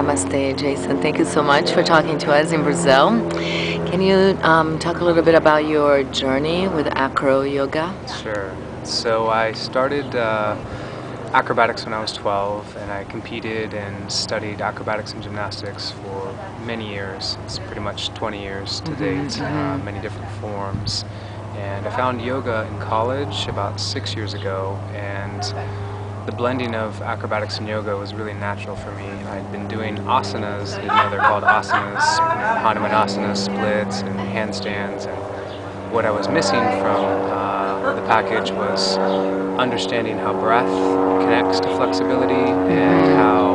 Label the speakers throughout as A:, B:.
A: Namaste, Jason. Thank you so much for talking to us in Brazil. Can you talk a little bit about your journey with AcroYoga?
B: Sure. So I started acrobatics when I was 12, and I competed and studied acrobatics and gymnastics for many years. It's pretty much 20 years to date, many different forms. And I found yoga in college about 6 years ago, and the blending of acrobatics and yoga was really natural for me. I'd been doing asanas, didn't know they're called asanas, Hanumanasana, splits, and handstands, and what I was missing from the package was understanding how breath connects to flexibility and how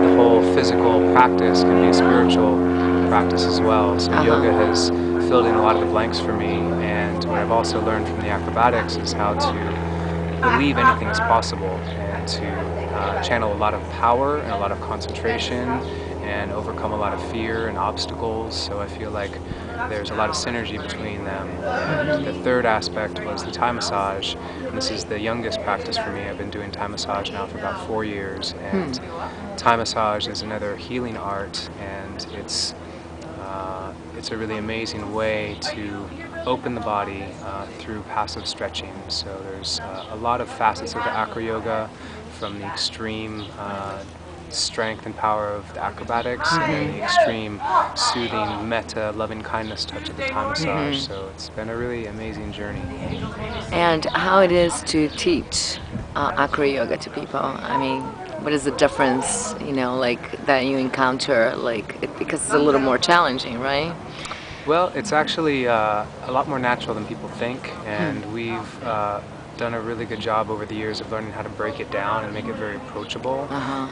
B: the whole physical practice can be a spiritual practice as well. So yoga has filled in a lot of the blanks for me, and what I've also learned from the acrobatics is how to believe anything is possible and to channel a lot of power and a lot of concentration and overcome a lot of fear and obstacles. So I feel like there's a lot of synergy between them. The third aspect was the Thai massage. And this is the youngest practice for me. I've been doing Thai massage now for about 4 years, and Thai massage is another healing art, and it's a really amazing way to open the body through passive stretching. So there's a lot of facets of the AcroYoga, from the extreme strength and power of the acrobatics and the extreme soothing metta loving kindness touch of the Thai massage. So it's been a really amazing journey.
A: And how it is to teach AcroYoga to people? I mean, what is the difference, like that you encounter, because it's a little more challenging, right?
B: Well, it's actually a lot more natural than people think, and we've done a really good job over the years of learning how to break it down and make it very approachable.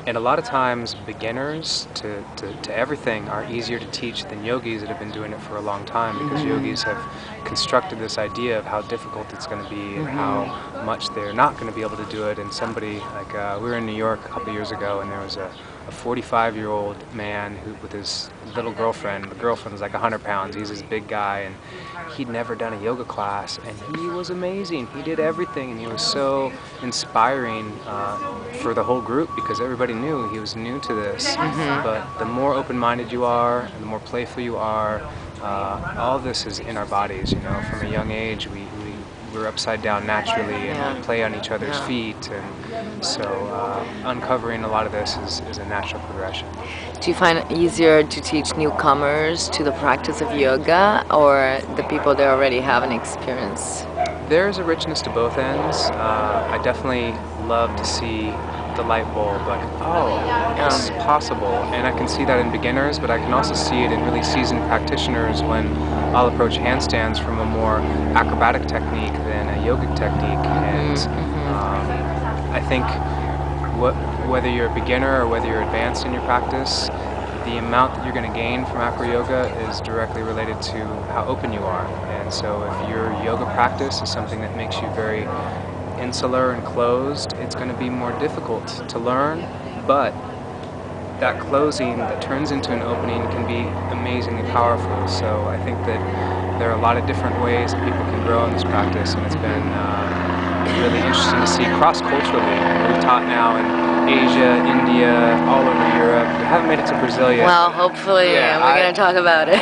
B: And a lot of times beginners to everything are easier to teach than yogis that have been doing it for a long time, because yogis have constructed this idea of how difficult it's going to be and how much they're not going to be able to do it. And somebody, we were in New York a couple years ago, and there was a 45-year-old man with his little girlfriend. The girlfriend was like 100 pounds. He's this big guy, and he'd never done a yoga class, and he was amazing. He did everything, and he was so inspiring for the whole group, because everybody knew he was new to this. But the more open-minded you are, and the more playful you are, all this is in our bodies. From a young age, we're upside down naturally, and we play on each other's feet, and so uncovering a lot of this is a natural progression.
A: Do you find it easier to teach newcomers to the practice of yoga, or the people that already have an experience?
B: There's a richness to both ends. I definitely love to see the light bulb, this is possible, and I can see that in beginners, but I can also see it in really seasoned practitioners when I'll approach handstands from a more acrobatic technique than a yogic technique. And I think whether you're a beginner or whether you're advanced in your practice, the amount that you're going to gain from AcroYoga is directly related to how open you are. And so if your yoga practice is something that makes you very insular and closed, it's going to be more difficult to learn, but that closing that turns into an opening can be amazingly powerful. So I think that there are a lot of different ways that people can grow in this practice, and it's been really interesting to see cross-culturally. We've taught now in Asia, India, all over Europe. We haven't made it to Brazil yet.
A: Well, hopefully, we're going to talk about it.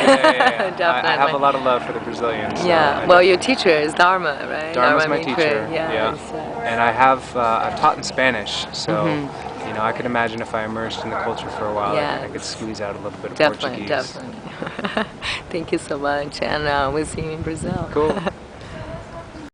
A: Definitely.
B: I have a lot of love for the Brazilians. So
A: well, your teacher is Dharma, right?
B: Dharma's my teacher. And I've taught in Spanish, so I could imagine if I immersed in the culture for a while, I could squeeze out a little bit of Portuguese.
A: Definitely. Thank you so much, and we'll see you in Brazil.
B: Cool.